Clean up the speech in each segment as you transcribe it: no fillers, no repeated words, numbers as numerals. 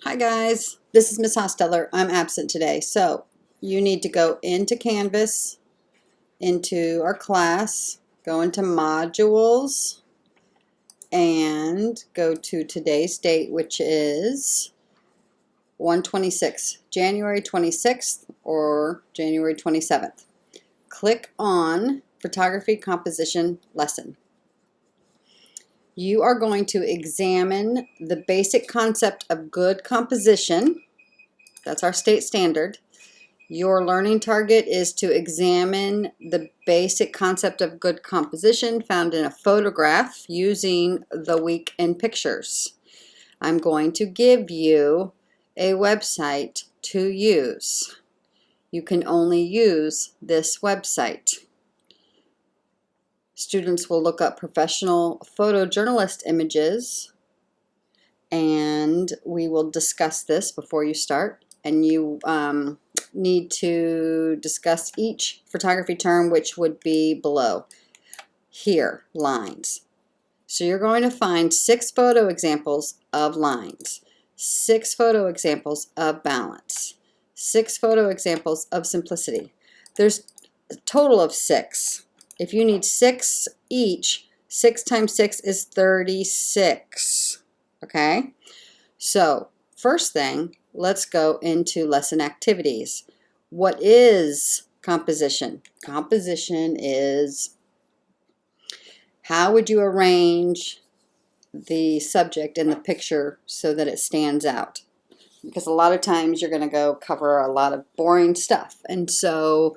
Hi guys, this is Miss Hostetler. I'm absent today, so you need to go into Canvas, into our class, go into modules, and go to today's date, which is 1/26, January 26th or January 27th. Click on Photography Composition Lesson. You are going to examine the basic concept of good composition. That's our state standard. Your learning target is to examine the basic concept of good composition found in a photograph using the week in pictures. I'm going to give you a website to use. You can only use this website. Students will look up professional photojournalist images, and we will discuss this before you start. And you need to discuss each photography term, which would be below here, lines. So you're going to find 6 photo examples of lines, 6 photo examples of balance, 6 photo examples of simplicity. There's a total of 6. If you need 6 each, 6 times 6 is 36. Okay? So, first thing, let's go into lesson activities. What is composition? Composition is how would you arrange the subject in the picture so that it stands out? Because a lot of times you're going to go cover a lot of boring stuff. And so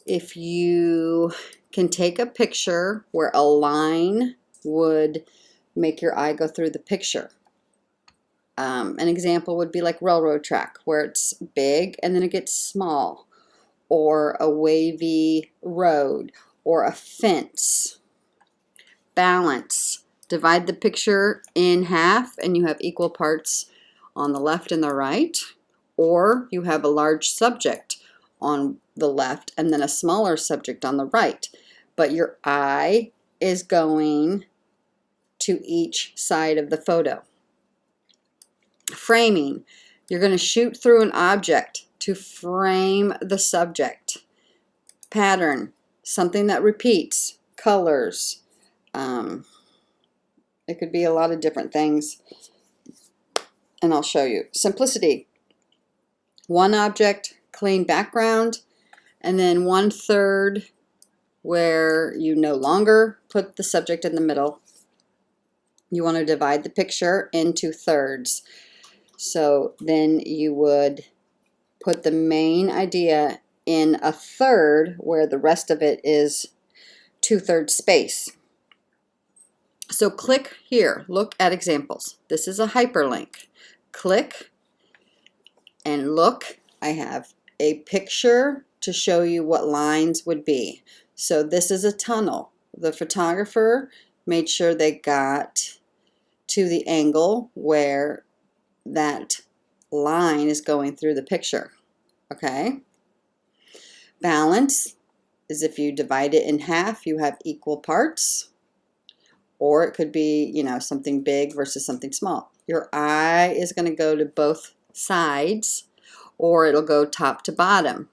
if you can take a picture where a line would make your eye go through the picture. An example would be like railroad track, where it's big and then it gets small, or a wavy road, or a fence. Balance. Divide the picture in half and you have equal parts on the left and the right, or you have a large subject on the left and then a smaller subject on the right, but your eye is going to each side of the photo. Framing. You're going to shoot through an object to frame the subject. Pattern. Something that repeats. Colors. It could be a lot of different things, and I'll show you. Simplicity. One object, clean background, and then 1/3 where you no longer put the subject in the middle. You want to divide the picture into thirds. So then you would put the main idea in 1/3 where the rest of it is 2/3 space. So click here, look at examples. This is a hyperlink. Click and look. I have a picture to show you what lines would be. So this is a tunnel. The photographer made sure they got to the angle where that line is going through the picture. Okay? Balance is if you divide it in half, you have equal parts. Or it could be, you know, something big versus something small. Your eye is going to go to both sides, or it'll go top to bottom.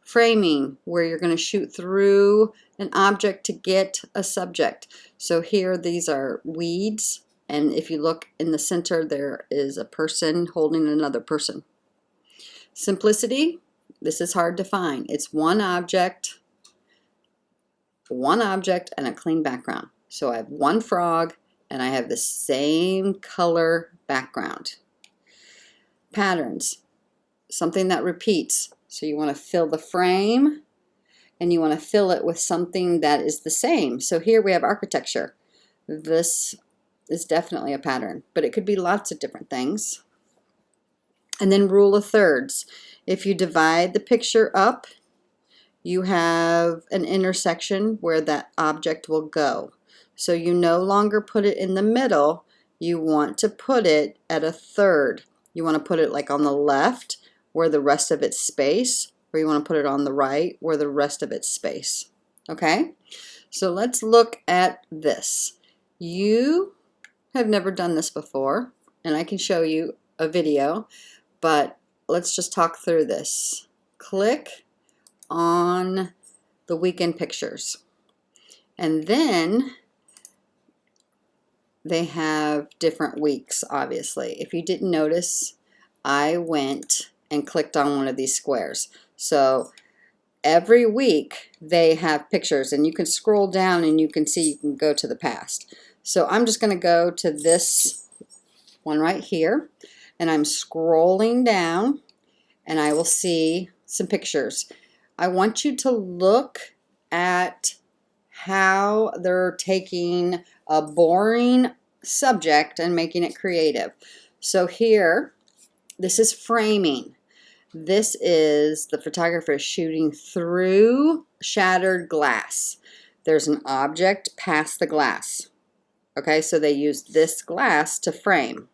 Framing, where you're going to shoot through an object to get a subject. So here these are weeds, and if you look in the center there is a person holding another person. Simplicity, this is hard to find. It's one object and a clean background. So I have one frog and I have the same color background. Patterns, something that repeats. So you want to fill the frame and you want to fill it with something that is the same. So here we have architecture. This is definitely a pattern, but it could be lots of different things. And then rule of thirds. If you divide the picture up, you have an intersection where that object will go. So you no longer put it in the middle, you want to put it at 1/3. You want to put it like on the left where the rest of it's space, or you want to put it on the right where the rest of it's space. Okay? So let's look at this. You have never done this before, and I can show you a video, but let's just talk through this. Click on the weekend pictures, and then they have different weeks, obviously. If you didn't notice, I went and clicked on one of these squares. So every week they have pictures, and you can scroll down and you can see, you can go to the past. So I'm just going to go to this one right here, and I'm scrolling down, and I will see some pictures. I want you to look at how they're taking a boring subject and making it creative. So here, this is framing. This is the photographer shooting through shattered glass. There's an object past the glass. Okay, so they use this glass to frame.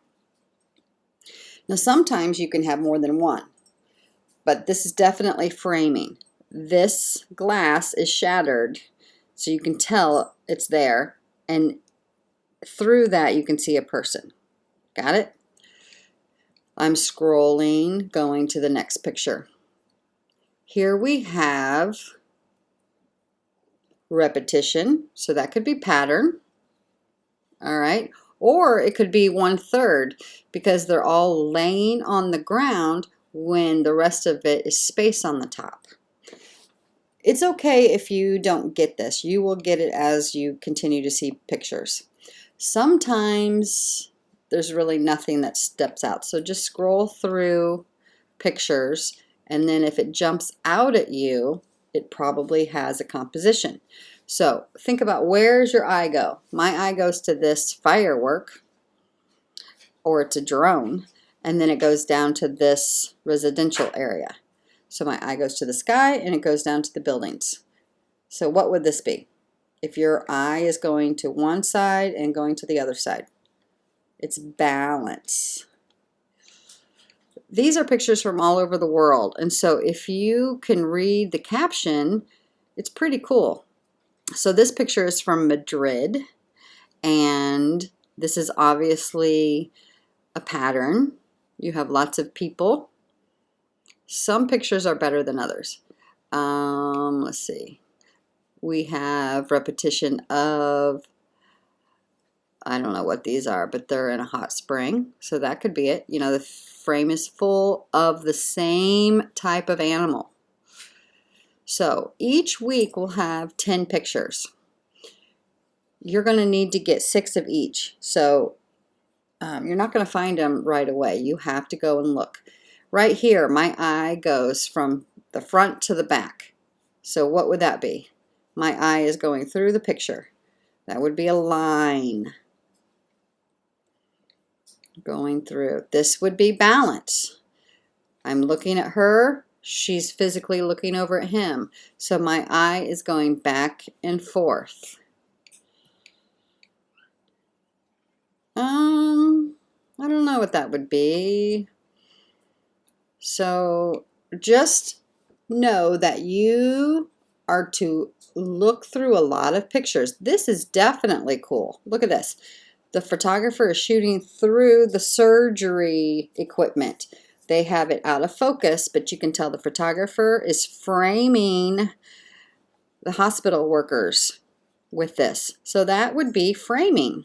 Now sometimes you can have more than one, but this is definitely framing. This glass is shattered, so you can tell it's there, and through that you can see a person. Got it? I'm scrolling, going to the next picture. Here we have repetition, so that could be pattern. All right, or it could be 1/3 because they're all laying on the ground when the rest of it is space on the top. It's okay if you don't get this. You will get it as you continue to see pictures. Sometimes there's really nothing that steps out, so just scroll through pictures, and then if it jumps out at you, it probably has a composition. So think about, where's your eye go? My eye goes to this firework, or it's a drone, and then it goes down to this residential area. So my eye goes to the sky and it goes down to the buildings. So what would this be? If your eye is going to one side and going to the other side, it's balance. These are pictures from all over the world, and so if you can read the caption, it's pretty cool. So this picture is from Madrid, and this is obviously a pattern. You have lots of people. Some pictures are better than others. Let's see. We have repetition of, I don't know what these are, but they're in a hot spring, so that could be it. You know, the frame is full of the same type of animal. So each week we'll have 10 pictures. You're going to need to get 6 of each. So you're not going to find them right away. You have to go and look. Right here, my eye goes from the front to the back. So what would that be? My eye is going through the picture. That would be a line going through. This would be balance. I'm looking at her. She's physically looking over at him. So my eye is going back and forth. I don't know what that would be. So just know that you are to look through a lot of pictures. This is definitely cool. Look at this. The photographer is shooting through the surgery equipment. They have it out of focus, but you can tell the photographer is framing the hospital workers with this. So that would be framing.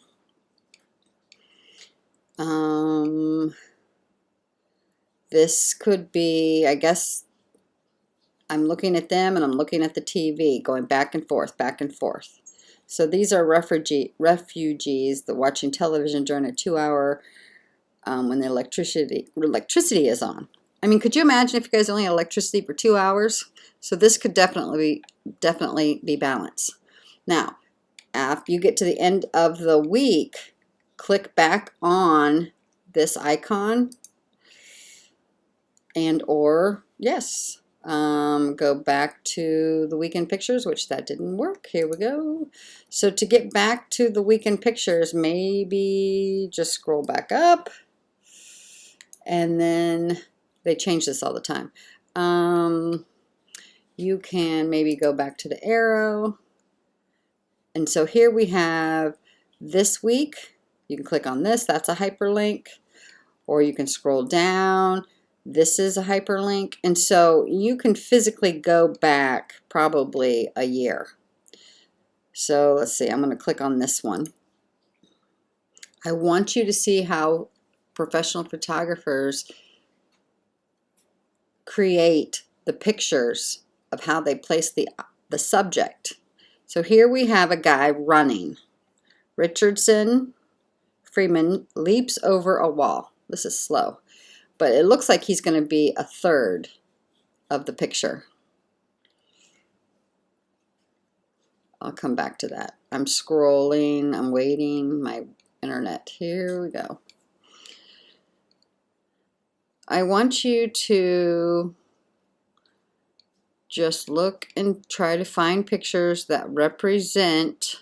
This could be, I guess, I'm looking at them and I'm looking at the TV, going back and forth, back and forth. So these are refugees that watching television during a 2-hour when the electricity is on. I mean, could you imagine if you guys only had electricity for 2 hours? So this could definitely be balanced. Now, after you get to the end of the week, click back on this icon and or yes, go back to the weekend pictures, which that didn't work. Here we go. So to get back to the weekend pictures, maybe just scroll back up, and then they change this all the time. You can maybe go back to the arrow, and so here we have this week. You can click on this, that's a hyperlink. or you can scroll down. This is a hyperlink, and so you can physically go back probably a year. So let's see, I'm going to click on this one. I want you to see how professional photographers create the pictures of how they place the subject. So here we have a guy running. Richardson Freeman leaps over a wall. This is slow, but it looks like he's going to be a third of the picture. I'll come back to that. I'm scrolling, I'm waiting, my internet. Here we go. I want you to just look and try to find pictures that represent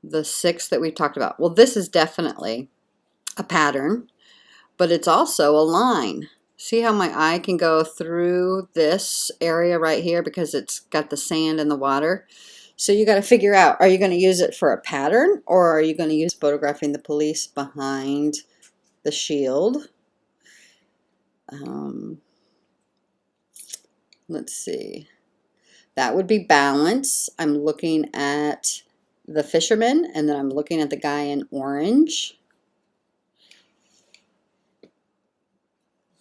the 6 that we've talked about. Well, this is definitely a pattern, but it's also a line. See how my eye can go through this area right here because it's got the sand and the water? So you got to figure out, are you going to use it for a pattern, or are you going to use photographing the police behind the shield? Let's see. That would be balance. I'm looking at the fisherman, and then I'm looking at the guy in orange.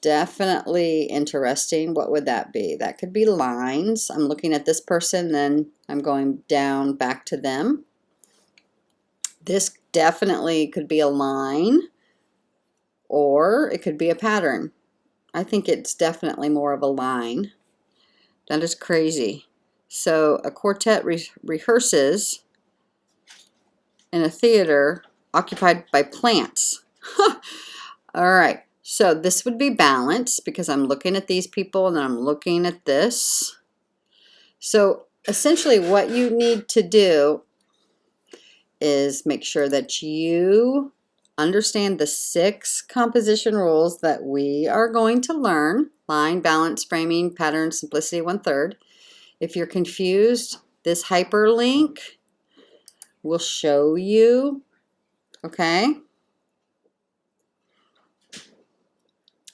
Definitely interesting. What would that be? That could be lines. I'm looking at this person, then I'm going down back to them. This definitely could be a line, or it could be a pattern. I think it's definitely more of a line. That is crazy. So a quartet rehearses in a theater occupied by plants. All right. So this would be balance because I'm looking at these people and then I'm looking at this. So essentially what you need to do is make sure that you understand the 6 composition rules that we are going to learn. Line, balance, framing, pattern, simplicity, 1/3. If you're confused, this hyperlink will show you, okay?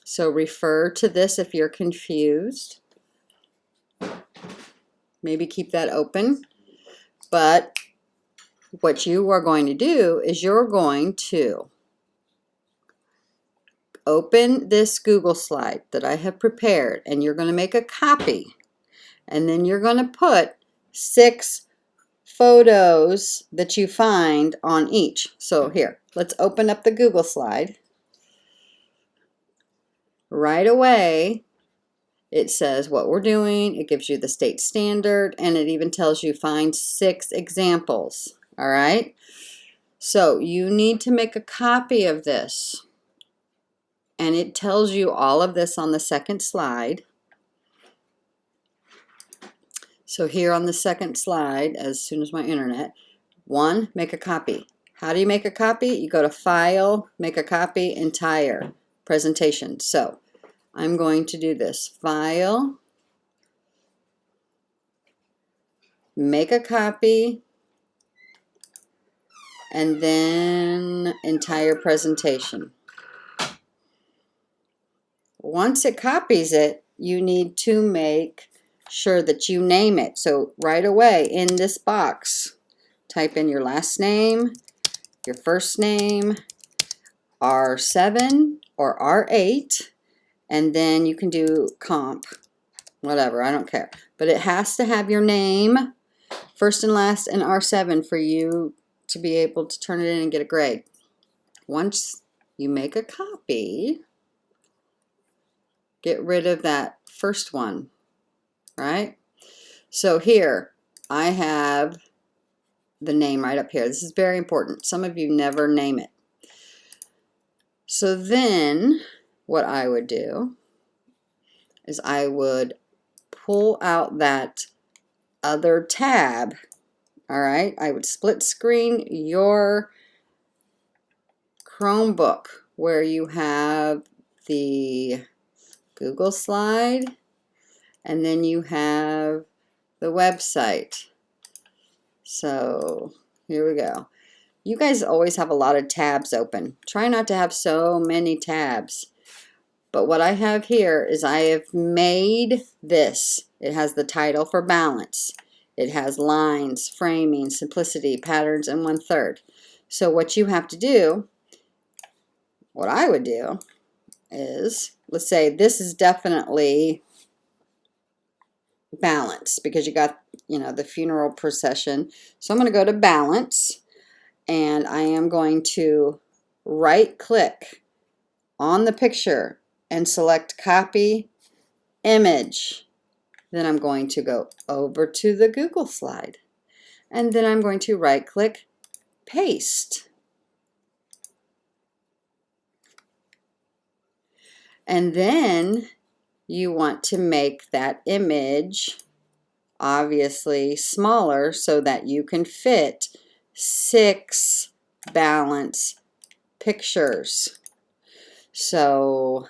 So refer to this if you're confused. Maybe keep that open. But what you are going to do is you're going to open this Google slide that I have prepared, and you're going to make a copy. And then you're going to put 6 photos that you find on each. So here, let's open up the Google slide. Right away, it says what we're doing. It gives you the state standard, and it even tells you find 6 examples. All right? So you need to make a copy of this. And it tells you all of this on the second slide. So here on the second slide, as soon as my internet, 1, make a copy. How do you make a copy? You go to File, Make a Copy, Entire, Presentation. So I'm going to do this. File, Make a Copy, and then Entire Presentation. Once it copies it, you need to make sure that you name it. So right away in this box, type in your last name, your first name, R7 or R8, and then you can do comp, whatever, I don't care. But it has to have your name, first and last, and R7 for you to be able to turn it in and get a grade. Once you make a copy, get rid of that first one, right? So here, I have the name right up here. This is very important. Some of you never name it. So then what I would do is I would pull out that other tab. All right, I would split screen your Chromebook where you have the Google slide and then you have the website. So here we go. You guys always have a lot of tabs open. Try not to have so many tabs. But what I have here is I have made this. It has the title for balance. It has lines, framing, simplicity, patterns, and 1/3. So what you have to do, what I would do is, let's say this is definitely balance because you got, the funeral procession. So I'm going to go to balance and I am going to right click on the picture and select copy image. Then I'm going to go over to the Google slide and then I'm going to right click paste. And then you want to make that image obviously smaller so that you can fit 6 balance pictures. So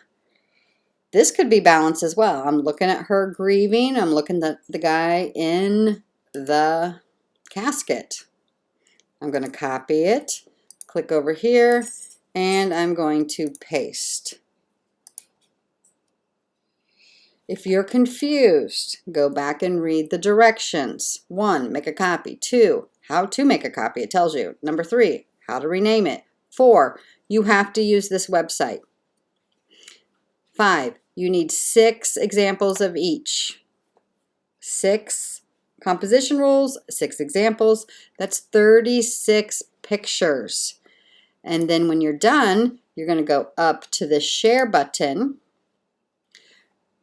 this could be balance as well. I'm looking at her grieving. I'm looking at the guy in the casket. I'm going to copy it, click over here, and I'm going to paste. If you're confused, go back and read the directions. 1, make a copy. 2, how to make a copy. It tells you. Number 3, how to rename it. 4, you have to use this website. 5, you need 6 examples of each. 6 composition rules, 6 examples. That's 36 pictures. And then when you're done, you're going to go up to the share button.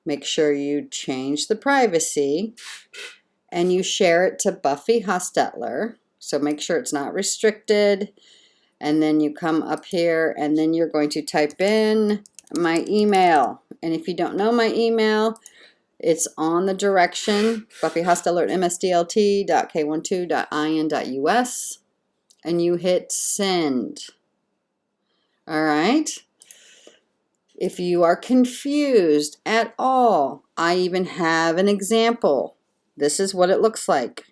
Make sure you change the privacy and you share it to Buffy Hostetler. So make sure it's not restricted. And then you come up here and then you're going to type in my email. And if you don't know my email, it's on the direction, buffyhostetler@msdlt.k12.in.us, and you hit send. All right. If you are confused at all, I even have an example. This is what it looks like.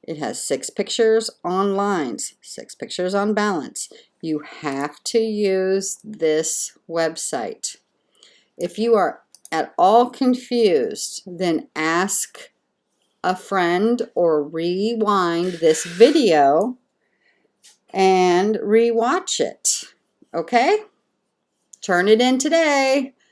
It has 6 pictures on lines, 6 pictures on balance. You have to use this website. If you are at all confused, then ask a friend or rewind this video and rewatch it. Okay? Turn it in today.